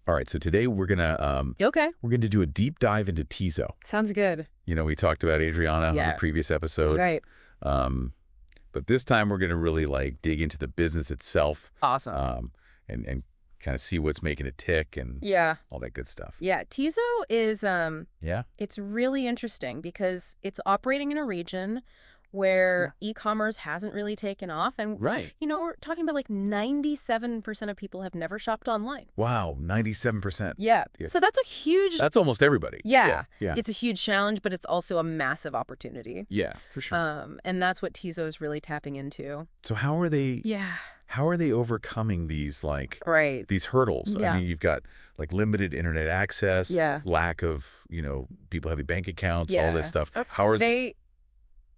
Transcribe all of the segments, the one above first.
All right, so today Okay. we're gonna do a deep dive into tizo. Sounds good. We talked about Adriana on the Yeah. previous episode. Right. Um, but this time we're gonna really dig into the business itself, Awesome. and kind of see what's making it tick and Yeah. all that good stuff. Yeah. Tizo is Yeah. it's really interesting because it's operating in a region where e-commerce hasn't really taken off. And, Right. we're talking about like 97% of people have never shopped online. Wow, 97%. Yeah. Yeah. So that's a huge... That's almost everybody. Yeah. Yeah. It's a huge challenge, but it's also a massive opportunity. Yeah, for sure. And that's what Tizo is really tapping into. So how are they overcoming these Right. these hurdles? Yeah. I mean, you've got limited internet access, Yeah. lack of, people having bank accounts, all Yeah. this stuff. How is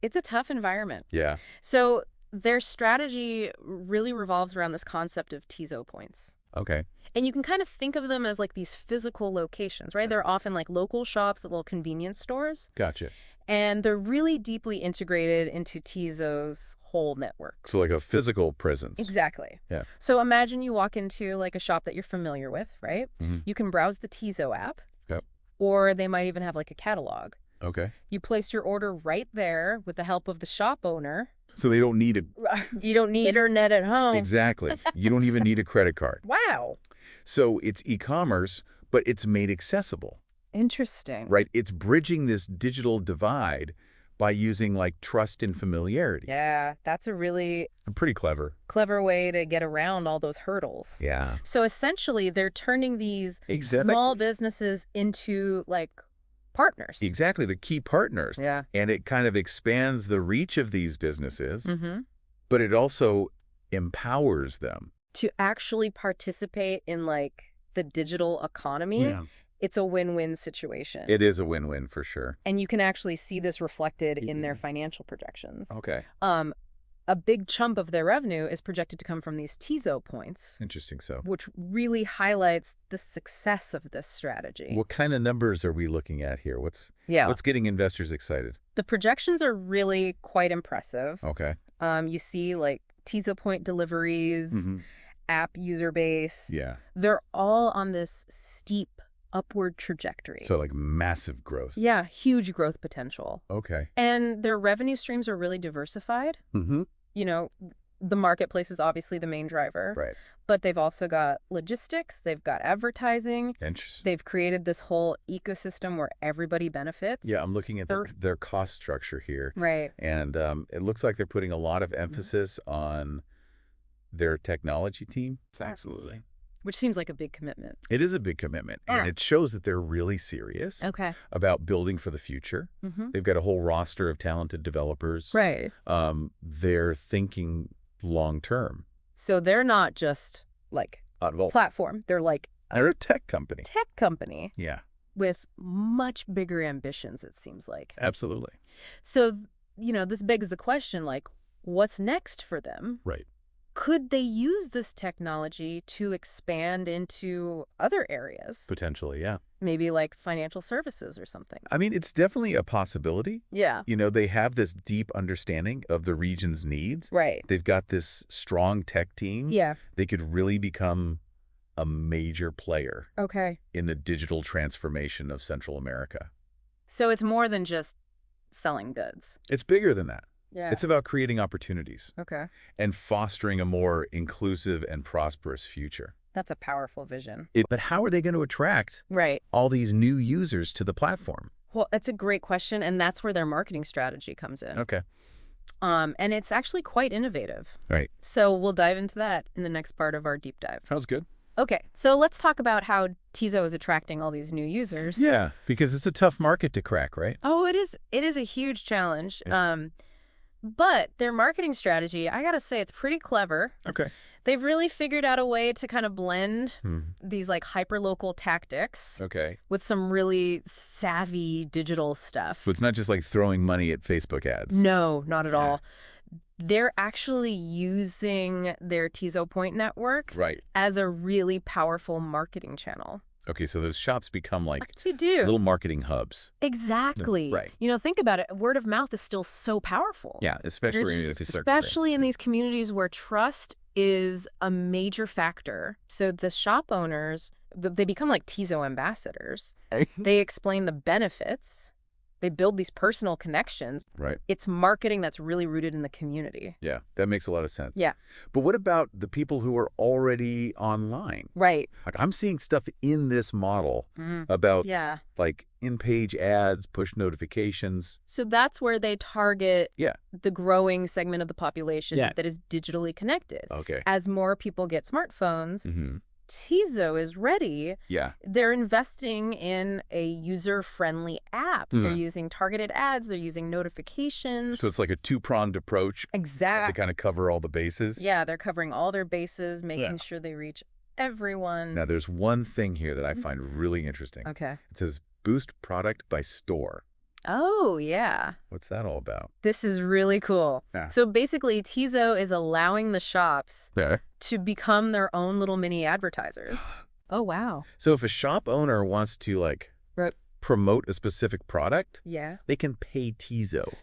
It's a tough environment. Yeah. So their strategy really revolves around this concept of tizo points. Okay. And you can kind of think of them as like these physical locations, right? They're often like local shops, little convenience stores. Gotcha. And they're really deeply integrated into Tizo's whole network. So like a physical presence. Exactly. Yeah. So imagine you walk into like a shop that you're familiar with, right? Mm-hmm. You can browse the Tizo app. Yep. Or they might even have like a catalog. Okay. You place your order right there with the help of the shop owner. So they don't need You don't need internet at home. Exactly. You don't even need a credit card. Wow. So it's e-commerce, but it's made accessible, Interesting. right? It's bridging this digital divide by using trust and familiarity. Yeah, that's a really Pretty clever. clever way to get around all those hurdles. Yeah. So essentially, they're turning these Exactly. small businesses into partners. Exactly. The key partners. Yeah. And it kind of expands the reach of these businesses, Mm-hmm. but it also empowers them. To actually participate in the digital economy, it's a win-win situation. It is a win-win for sure. And you can actually see this reflected in their financial projections. Okay. A big chunk of their revenue is projected to come from these Tizo points, Interesting. So which really highlights the success of this strategy. what kind of numbers are we looking at here? What's getting investors excited? The projections are really quite impressive. Okay. You see Tizo point deliveries, Mm-hmm. app user base. Yeah. They're all on this steep upward trajectory. So massive growth. Yeah, huge growth potential. Okay. And their revenue streams are really diversified. Mm-hmm. The marketplace is obviously the main driver. Right. But they've also got logistics, they've got advertising. Interesting. They've created this whole ecosystem where everybody benefits. Yeah, I'm looking at their cost structure here. Right. And it looks like they're putting a lot of emphasis on their technology team. Absolutely. Which seems like a big commitment. It is a big commitment. And it shows that they're really serious about building for the future. Mm-hmm. They've got a whole roster of talented developers. Right. They're thinking long term. So they're not just platform. They're they're a tech company. Tech company. Yeah. With much bigger ambitions, it seems like. Absolutely. So, this begs the question, what's next for them? Right. Could they use this technology to expand into other areas? Potentially, yeah. Maybe financial services or something. I mean, it's definitely a possibility. Yeah. They have this deep understanding of the region's needs. Right. They've got this strong tech team. Yeah. They could really become a major player in the digital transformation of Central America. So it's more than just selling goods. It's bigger than that. Yeah. It's about creating opportunities. Okay. And fostering a more inclusive and prosperous future. That's a powerful vision. But how are they going to attract all these new users to the platform? Well, that's a great question, and that's where their marketing strategy comes in. Okay. And it's actually quite innovative. Right. So we'll dive into that in the next part of our deep dive. Sounds good. Okay, so let's talk about how Tizo is attracting all these new users. Yeah, because it's a tough market to crack, right? Oh, it is. It is a huge challenge. Yeah. But their marketing strategy, I gotta say, it's pretty clever. Okay. They've really figured out a way to kind of blend these hyper-local tactics with some really savvy digital stuff. So it's not just throwing money at Facebook ads. No, not at all. They're actually using their Tizo Point network as a really powerful marketing channel. Okay, so those shops become you do. little marketing hubs. Exactly. Right. Think about it. Word of mouth is still so powerful. Yeah, especially in these communities where trust is a major factor. So the shop owners they become like tizo ambassadors. They explain the benefits. They build these personal connections. Right. It's marketing that's really rooted in the community. Yeah, that makes a lot of sense. Yeah. But what about the people who are already online? Right. Like, I'm seeing stuff in this model about like in-page ads, push notifications. So that's where they target the growing segment of the population that is digitally connected. Okay. As more people get smartphones, tizo is ready. Yeah. They're investing in a user-friendly app. They're using targeted ads. They're using notifications. So it's like a two-pronged approach. Exactly. To kind of cover all the bases. Yeah, they're covering all their bases, making sure they reach everyone. Now, there's one thing here that I find really interesting. Okay. It says boost product by store. Oh, yeah. What's that all about? This is really cool. Yeah. So basically, tizo is allowing the shops to become their own little mini advertisers. Oh, wow. So if a shop owner wants to, like, promote a specific product, they can pay tizo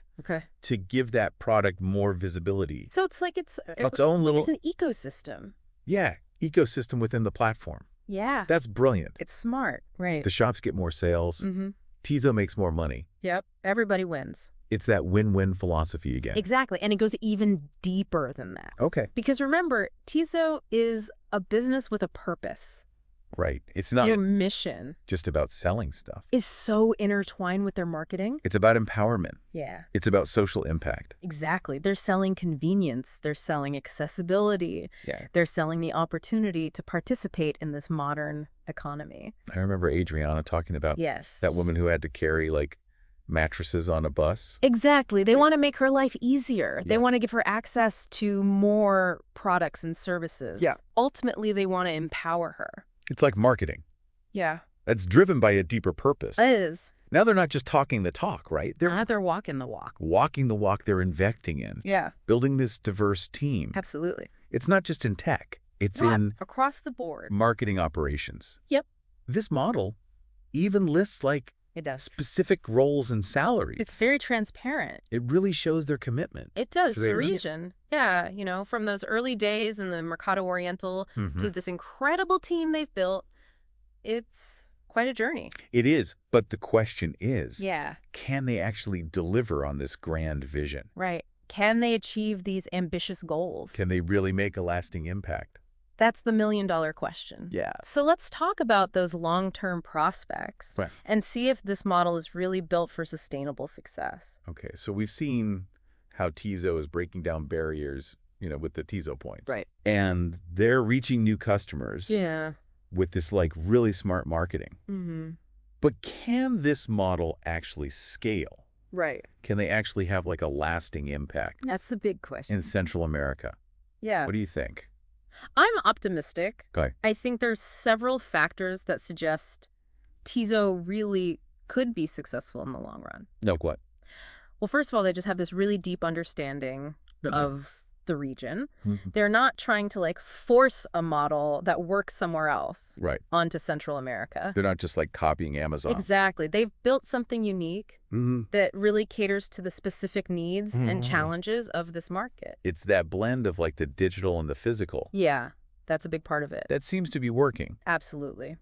to give that product more visibility. So it's like it's own little... It's an ecosystem. Yeah, ecosystem within the platform. Yeah. That's brilliant. It's smart, right? The shops get more sales. Tizo makes more money. Yep. Everybody wins. It's that win-win philosophy again. Exactly. And it goes even deeper than that. Okay. Because remember, tizo is a business with a purpose. Right. It's not their mission just about selling stuff. Is so intertwined with their marketing. It's about empowerment. Yeah. It's about social impact. Exactly. They're selling convenience. They're selling accessibility. Yeah. They're selling the opportunity to participate in this modern economy. I remember Adriana talking about that woman who had to carry, like, mattresses on a bus. Exactly. They want to make her life easier. They want to give her access to more products and services. Yeah. Ultimately, they want to empower her. It's like marketing. Yeah. That's driven by a deeper purpose. It is. Now they're not just talking the talk, right? They're walking the walk. Walking the walk they're investing in. Yeah. Building this diverse team. Absolutely. It's not just in tech. It's in... across the board. Marketing operations. Yep. This model even lists, like, it does. Specific roles and salaries. It's very transparent. It really shows their commitment. It does. The region. Yeah. You know, from those early days in the Mercado Oriental to this incredible team they've built, it's quite a journey. It is. But the question is, yeah, can they actually deliver on this grand vision? Right. Can they achieve these ambitious goals? Can they really make a lasting impact? That's the million-dollar question. Yeah. So let's talk about those long-term prospects and see if this model is really built for sustainable success. Okay. So we've seen how tizo is breaking down barriers, you know, with the tizo points. Right. And they're reaching new customers. Yeah. With this, like, really smart marketing. Mm-hmm. But can this model actually scale? Right. Can they actually have, like, a lasting impact? That's the big question. In Central America? Yeah. What do you think? I'm optimistic. Okay. I think there's several factors that suggest tizo really could be successful in the long run. Like what? Well, first of all, they just have this really deep understanding of the region. They're not trying to, like, force a model that works somewhere else onto Central America. They're not just, like, copying Amazon. Exactly. They've built something unique that really caters to the specific needs and challenges of this market. It's that blend of, like, the digital and the physical. Yeah, that's a big part of it. That seems to be working. Absolutely.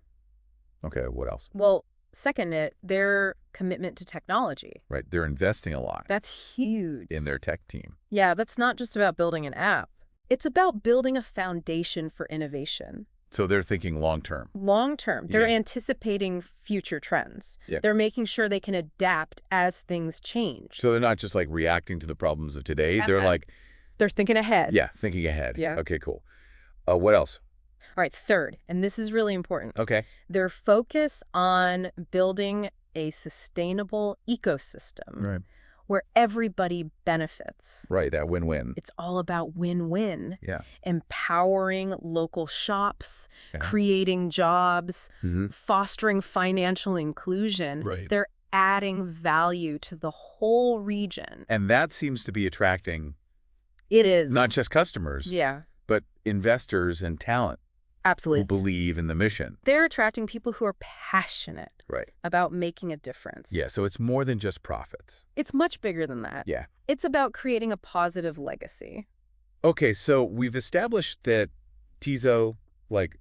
Okay, what else? Well, second, their commitment to technology. Right, they're investing a lot. That's huge. In their tech team. Yeah, that's not just about building an app. It's about building a foundation for innovation. So they're thinking long-term. Long-term. They're anticipating future trends. Yeah. They're making sure they can adapt as things change. So they're not just, like, reacting to the problems of today. They're like... They're thinking ahead. Yeah, thinking ahead. Yeah. Okay, cool. What else? All right, third, and this is really important. Okay. Their focus on building a sustainable ecosystem where everybody benefits. Right, that win-win. It's all about win-win. Yeah. Empowering local shops, creating jobs, fostering financial inclusion. Right. They're adding value to the whole region. And that seems to be attracting... It is. Not just customers. Yeah. But investors and talent. Absolutely. Who believe in the mission. They're attracting people who are passionate about making a difference. Yeah, so it's more than just profits. It's much bigger than that. Yeah. It's about creating a positive legacy. Okay, so we've established that tizo, like,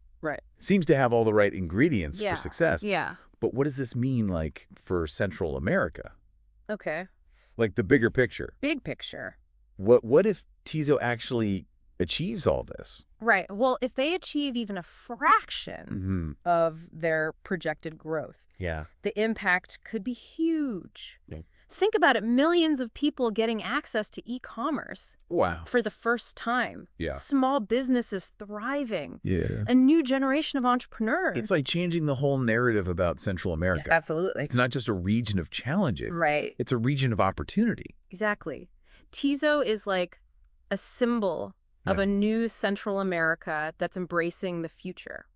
Seems to have all the right ingredients for success. Yeah. But what does this mean, like, for Central America? Okay. Like the bigger picture. Big picture. What if tizo actually achieves all this? Right. Well, if they achieve even a fraction of their projected growth, the impact could be huge. Yeah. Think about it, millions of people getting access to e-commerce. Wow. For the first time. Yeah. Small businesses thriving. Yeah. A new generation of entrepreneurs. It's like changing the whole narrative about Central America. Yeah, absolutely. It's not just a region of challenges. Right. It's a region of opportunity. Exactly. Tizo is like a symbol of a new Central America that's embracing the future.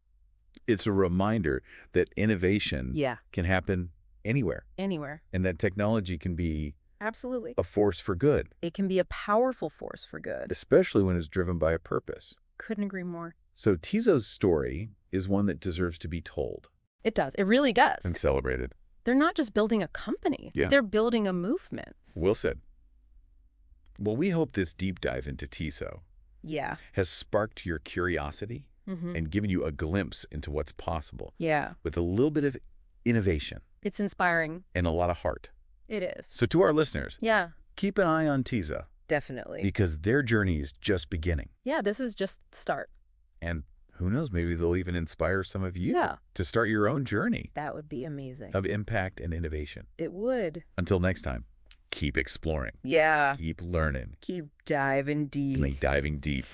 It's a reminder that innovation can happen anywhere. Anywhere. And that technology can be absolutely a force for good. It can be a powerful force for good. Especially when it's driven by a purpose. Couldn't agree more. So tizo's story is one that deserves to be told. It does. It really does. And celebrated. They're not just building a company. They're building a movement. Well said. Well, we hope this deep dive into tizo has sparked your curiosity and given you a glimpse into what's possible. Yeah. With a little bit of innovation. It's inspiring. And a lot of heart. It is. So to our listeners, keep an eye on tizo. Definitely. Because their journey is just beginning. Yeah, this is just the start. And who knows, maybe they'll even inspire some of you to start your own journey. That would be amazing. Of impact and innovation. It would. Until next time, keep exploring. Yeah. Keep learning. Keep diving deep. Diving deep.